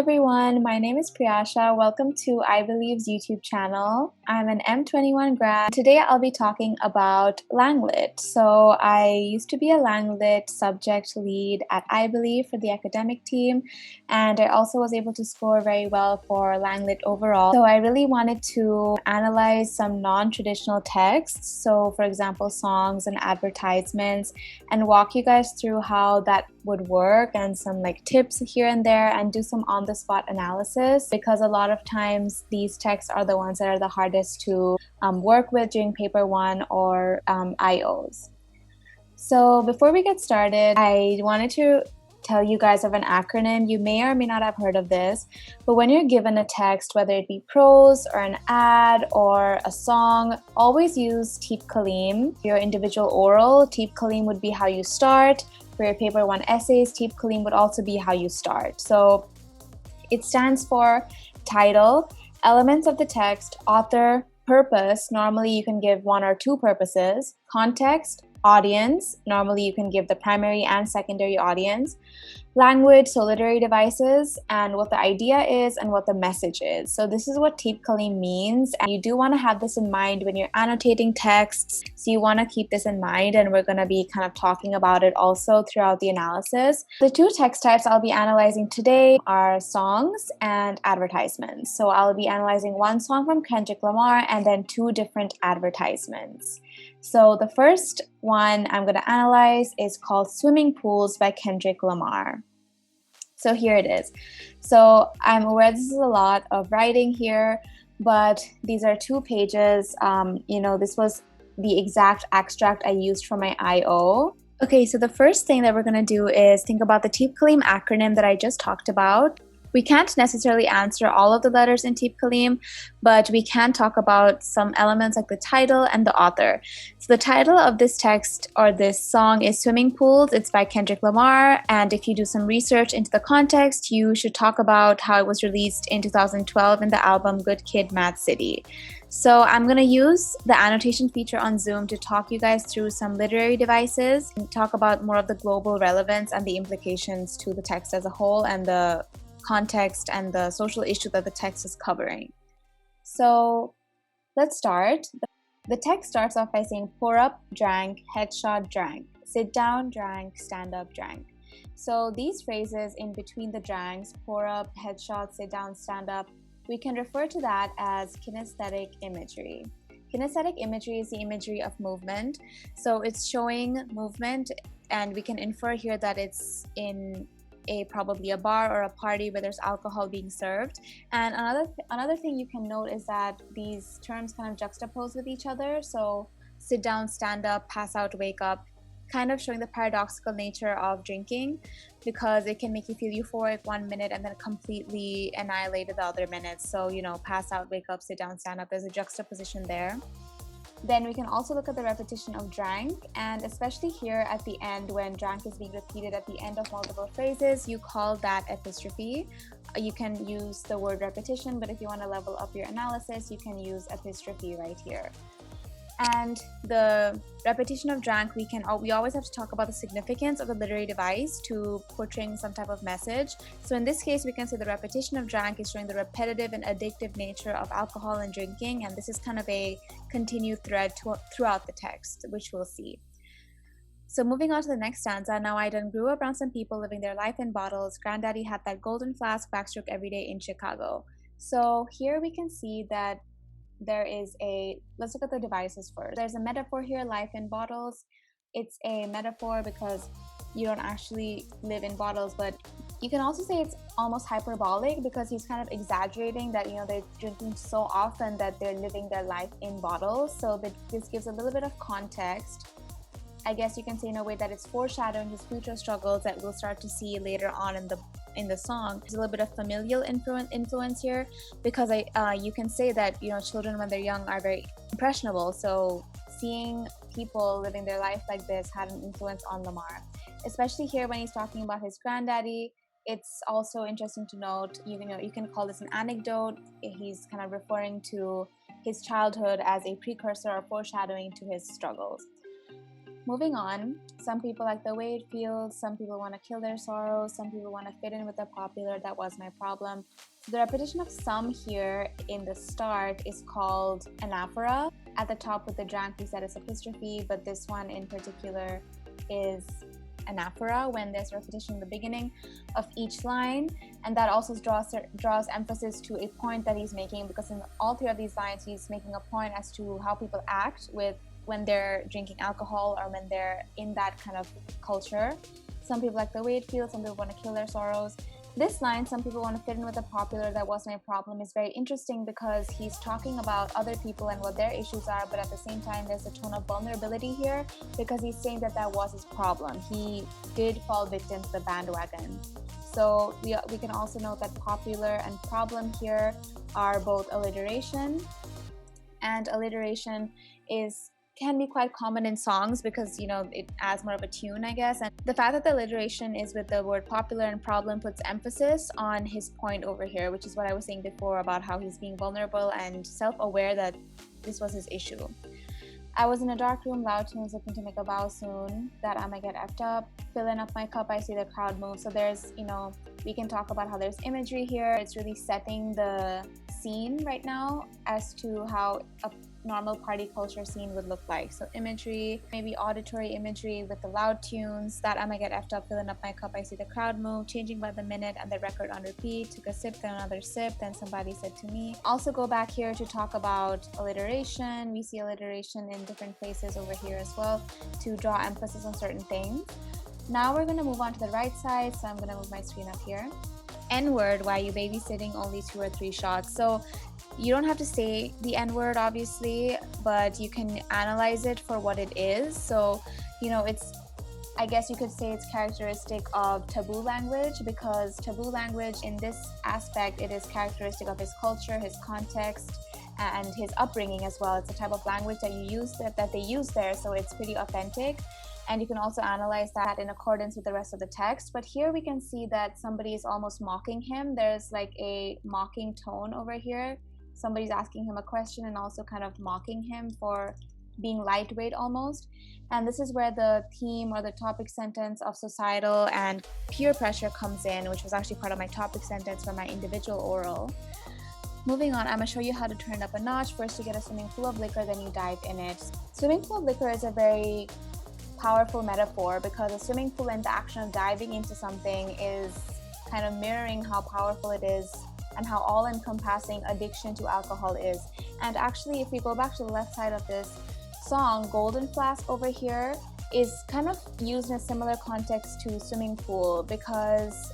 everyone, my name is Priyasha. Welcome to IBlieve's YouTube channel. I'm an M21 grad. Today I'll be talking about LangLit. So I used to be a LangLit subject lead at IBlieve for the academic team, and I also was able to score very well for LangLit overall. So I really wanted to analyze some non-traditional texts, so for example songs and advertisements, and walk you guys through how that would work and some tips here and there, and do some on-the-spot analysis, because a lot of times these texts are the ones that are the hardest to work with during paper 1 or IOs. So before we get started, I wanted to tell you guys of an acronym. You may or may not have heard of this, but when you're given a text, whether it be prose or an ad or a song, always use TEAPCALIM. For your individual oral, TEAPCALIM would be how you start. For your paper 1 essays, TEAPCALIM would also be how you start. So it stands for title, elements of the text, author, purpose. Normally you can give 1 or 2 purposes. Context, audience. Normally you can give the primary and secondary audience. Language, so literary devices, and what the idea is and what the message is. So this is what TEAPCALIM means, and you do want to have this in mind when you're annotating texts. So you want to keep this in mind, and we're going to be kind of talking about it also throughout the analysis. The 2 text types I'll be analyzing today are songs and advertisements. So I'll be analyzing 1 song from Kendrick Lamar and then 2 different advertisements. So the first one I'm going to analyze is called Swimming Pools by Kendrick Lamar. So here it is. So I'm aware this is a lot of writing here, but these are 2 pages. This was the exact extract I used for my IO. Okay, so the first thing that we're going to do is think about the TEAPCALIM acronym that I just talked about. We can't necessarily answer all of the letters in TEAPCALIM, but we can talk about some elements like the title and the author. So the title of this text or this song is Swimming Pools. It's by Kendrick Lamar, and if you do some research into the context, you should talk about how it was released in 2012 in the album Good Kid, Mad City. So I'm going to use the annotation feature on Zoom to talk you guys through some literary devices and talk about more of the global relevance and the implications to the text as a whole and the context and the social issue that the text is covering. So let's start. The text starts off by saying pour up, drank, headshot, drank, sit down, drank, stand up, drank. So these phrases in between the dranks, pour up, headshot, sit down, stand up, we can refer to that as kinesthetic imagery. Kinesthetic imagery is the imagery of movement. So it's showing movement, and we can infer here that it's in probably a bar or a party where there's alcohol being served. And another thing you can note is that these terms kind of juxtapose with each other. So sit down, stand up, pass out, wake up, kind of showing the paradoxical nature of drinking, because it can make you feel euphoric 1 minute and then completely annihilated the other minutes. So, pass out, wake up, sit down, stand up, there's a juxtaposition there. Then we can also look at the repetition of drank, and especially here at the end when drank is being repeated at the end of multiple phrases, you call that epistrophe. You can use the word repetition, but if you want to level up your analysis, you can use epistrophe right here. And the repetition of drank, we always have to talk about the significance of the literary device to portraying some type of message. So in this case, we can say the repetition of drank is showing the repetitive and addictive nature of alcohol and drinking, and this is kind of a continued thread throughout the text, which we'll see. So moving on to the next stanza. Now I done grew up around some people living their life in bottles. Granddaddy had that golden flask backstroke every day in Chicago. So here we can see that let's look at the devices first. There's a metaphor here, life in bottles. It's a metaphor because you don't actually live in bottles, but you can also say it's almost hyperbolic because he's kind of exaggerating that, they're drinking so often that they're living their life in bottles. So this gives a little bit of context. I guess you can say in a way that it's foreshadowing his future struggles that we'll start to see later on in the song. There's a little bit of familial influence here, because you can say that children when they're young are very impressionable. So seeing people living their life like this had an influence on Lamar, especially here when he's talking about his granddaddy. It's also interesting to note, you can call this an anecdote. He's kind of referring to his childhood as a precursor or foreshadowing to his struggles. Moving on, some people like the way it feels, some people want to kill their sorrows, some people want to fit in with the popular, that was my problem. So the repetition of some here in the start is called anaphora. At the top with the drank we said is epistrophe, but this one in particular is anaphora when there's repetition in the beginning of each line, and that also draws emphasis to a point that he's making, because in all three of these lines he's making a point as to how people act when they're drinking alcohol or when they're in that kind of culture. Some people like the way it feels, some people want to kill their sorrows. This line, some people want to fit in with the popular, that was my problem, is very interesting because he's talking about other people and what their issues are, but at the same time there's a tone of vulnerability here because he's saying that that was his problem. He did fall victim to the bandwagon. So we can also note that popular and problem here are both alliteration, and alliteration can be quite common in songs because, you know, it adds more of a tune, I guess. And the fact that the alliteration is with the word popular and problem puts emphasis on his point over here, which is what I was saying before about how he's being vulnerable and self-aware that this was his issue. I was in a dark room, loud tunes, looking to make a vow soon that I might get effed up. Filling up my cup, I see the crowd move. So there's, you know, we can talk about how there's imagery here. It's really setting the scene right now as to how a normal party culture scene would look like. So imagery, maybe auditory imagery with the loud tunes, that I might get effed up, filling up my cup, I see the crowd move, changing by the minute and the record on repeat, took a sip, then another sip, then somebody said to me. Also go back here to talk about alliteration. We see alliteration in different places over here as well to draw emphasis on certain things. Now we're going to move on to the right side, so I'm going to move my screen up here. N-word, why you babysitting, only 2 or 3 shots. So you don't have to say the N-word, obviously, but you can analyze it for what it is. So, you know, I guess you could say it's characteristic of taboo language, because taboo language in this aspect, it is characteristic of his culture, his context, and his upbringing as well. It's a type of language that they use there, so it's pretty authentic. And you can also analyze that in accordance with the rest of the text. But here we can see that somebody is almost mocking him. There's like a mocking tone over here. Somebody's asking him a question and also kind of mocking him for being lightweight almost. And this is where the theme or the topic sentence of societal and peer pressure comes in, which was actually part of my topic sentence for my individual oral. Moving on, I'm going to show you how to turn it up a notch. First, you get a swimming pool of liquor, then you dive in it. Swimming pool of liquor is a very powerful metaphor because a swimming pool and the action of diving into something is kind of mirroring how powerful it is and how all-encompassing addiction to alcohol is. And actually, if we go back to the left side of this song, Golden Flask over here is kind of used in a similar context to swimming pool, because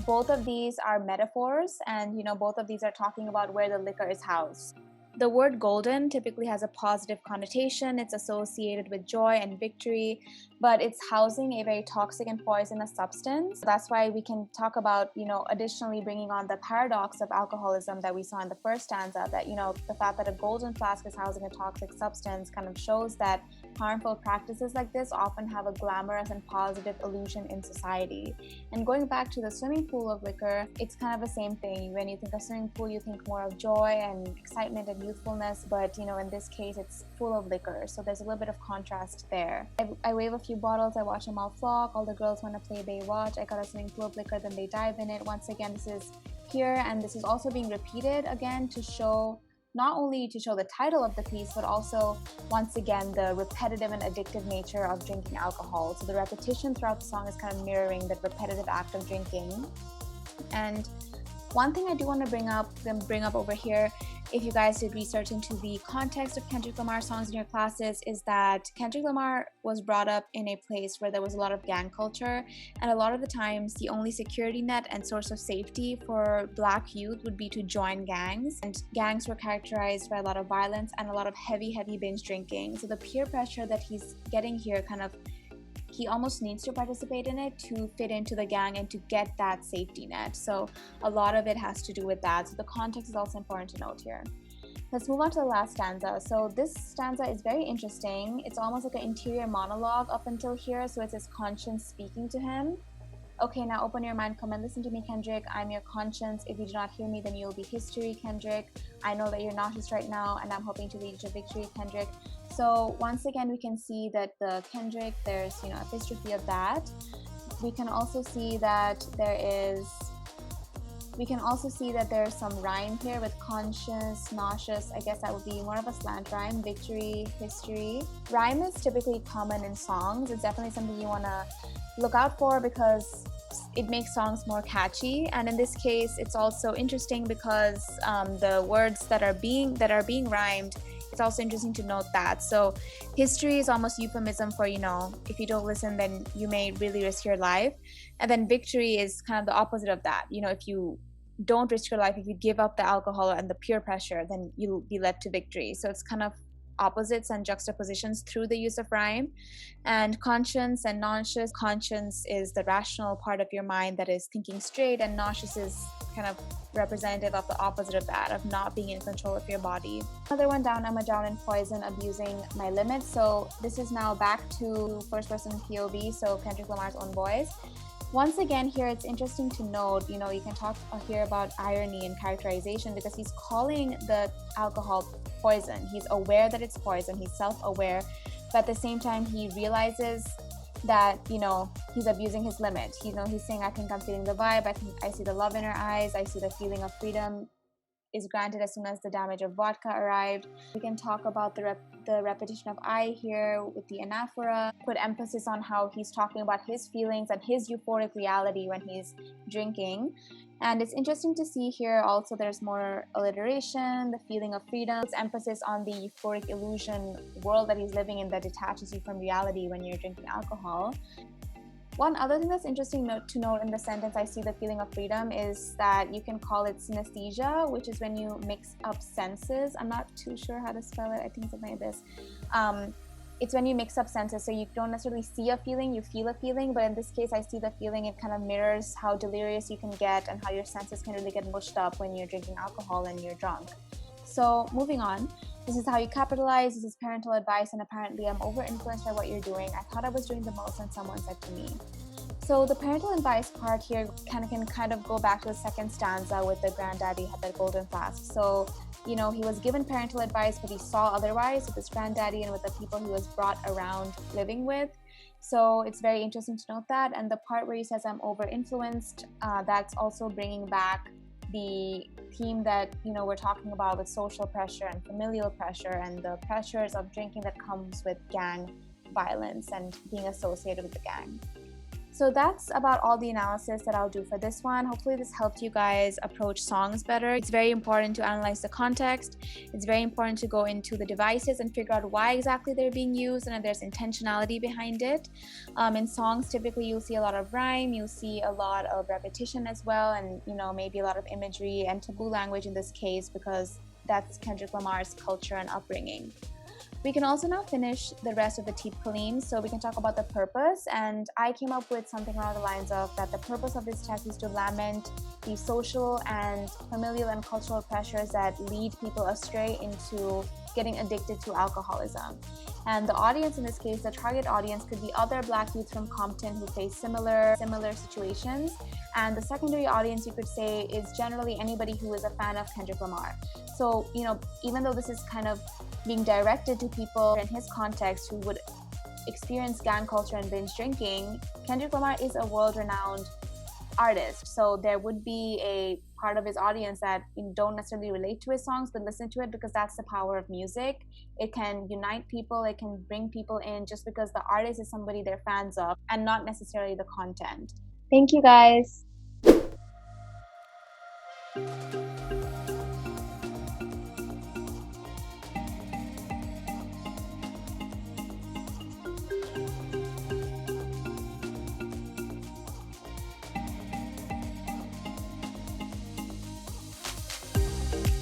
both of these are metaphors, and, you know, both of these are talking about where the liquor is housed. The word golden typically has a positive connotation. It's associated with joy and victory, but it's housing a very toxic and poisonous substance. That's why we can talk about, you know, additionally bringing on the paradox of alcoholism that we saw in the first stanza, that, you know, the fact that a golden flask is housing a toxic substance kind of shows that harmful practices like this often have a glamorous and positive illusion in society. And going back to the swimming pool of liquor, it's kind of the same thing. When you think of swimming pool, you think more of joy and excitement and youthfulness, but, you know, in this case it's full of liquor, so there's a little bit of contrast there. I wave a few bottles, I watch them all flock, all the girls want to play, they watch, I got a swimming pool of liquor, then they dive in it. Once again, this is here, and this is also being repeated again to show, not only to show the title of the piece, but also, once again, the repetitive and addictive nature of drinking alcohol. So the repetition throughout the song is kind of mirroring the repetitive act of drinking. And one thing I do want to bring up over here, if you guys did research into the context of Kendrick Lamar songs in your classes, is that Kendrick Lamar was brought up in a place where there was a lot of gang culture, and a lot of the times the only security net and source of safety for Black youth would be to join gangs, and gangs were characterized by a lot of violence and a lot of heavy binge drinking. So the peer pressure that he's getting here, kind of, he almost needs to participate in it to fit into the gang and to get that safety net. So a lot of it has to do with that. So the context is also important to note here. Let's move on to the last stanza. So this stanza is very interesting. It's almost like an interior monologue up until here. So it's his conscience speaking to him. Okay, now open your mind, come and listen to me, Kendrick. I'm your conscience. If you do not hear me, then you will be history, Kendrick. I know that you're nauseous right now, and I'm hoping to reach a victory, Kendrick. So once again, we can see that the Kendrick, there's a epistrophe of that. We can also see that there's some rhyme here with conscious, nauseous. I guess that would be more of a slant rhyme. Victory, history. Rhyme is typically common in songs. It's definitely something you want to look out for because it makes songs more catchy. And in this case, it's also interesting because the words that are being rhymed, it's also interesting to note that. So history is almost euphemism for, if you don't listen, then you may really risk your life. And then victory is kind of the opposite of that. If you don't risk your life, if you give up the alcohol and the peer pressure, then you'll be led to victory. So it's kind of opposites and juxtapositions through the use of rhyme. And conscience and nauseous. Conscience is the rational part of your mind that is thinking straight, and nauseous is kind of representative of the opposite of that, of not being in control of your body. Another one down, I'm a drown in poison, abusing my limits. So this is now back to first person POV, so Kendrick Lamar's own voice. Once again, here it's interesting to note, you can talk here about irony and characterization because he's calling the alcohol poison. He's aware that it's poison, he's self-aware, but at the same time he realizes that he's abusing his limit. He's saying, I think I'm feeling the vibe, I think I see the love in her eyes, I see the feeling of freedom is granted as soon as the damage of vodka arrived. We can talk about the repetition of I here with the anaphora, put emphasis on how he's talking about his feelings and his euphoric reality when he's drinking. And it's interesting to see here also there's more alliteration, the feeling of freedom. It's emphasis on the euphoric illusion world that he's living in that detaches you from reality when you're drinking alcohol. One other thing that's interesting to note in the sentence, I see the feeling of freedom, is that you can call it synesthesia, which is when you mix up senses. I'm not too sure how to spell it. I think something like this. It's when you mix up senses, so you don't necessarily see a feeling, you feel a feeling, but in this case, I see the feeling. It kind of mirrors how delirious you can get and how your senses can really get mushed up when you're drinking alcohol and you're drunk. So moving on, this is how you capitalize. This is parental advice, and apparently I'm over-influenced by what you're doing. I thought I was doing the most, and someone said to me. So the parental advice part here can kind of go back to the second stanza with the granddaddy had that golden flask. So, he was given parental advice, but he saw otherwise with his granddaddy and with the people he was brought around living with. So it's very interesting to note that. And the part where he says I'm over-influenced, that's also bringing back the theme that we're talking about with social pressure and familial pressure and the pressures of drinking that comes with gang violence and being associated with the gang. So that's about all the analysis that I'll do for this one. Hopefully this helped you guys approach songs better. It's very important to analyze the context. It's very important to go into the devices and figure out why exactly they're being used and if there's intentionality behind it. In songs, typically you'll see a lot of rhyme, you'll see a lot of repetition as well, and maybe a lot of imagery and taboo language in this case because that's Kendrick Lamar's culture and upbringing. We can also now finish the rest of the TEAPCALIM, so we can talk about the purpose. And I came up with something along the lines of that the purpose of this text is to lament the social and familial and cultural pressures that lead people astray into getting addicted to alcoholism. And the audience in this case, the target audience, could be other Black youths from Compton who face similar situations. And the secondary audience, you could say, is generally anybody who is a fan of Kendrick Lamar. So, even though this is kind of being directed to people in his context who would experience gang culture and binge drinking, Kendrick Lamar is a world-renowned artist. So there would be a part of his audience that don't necessarily relate to his songs, but listen to it because that's the power of music. It can unite people, it can bring people in just because the artist is somebody they're fans of and not necessarily the content. Thank you guys.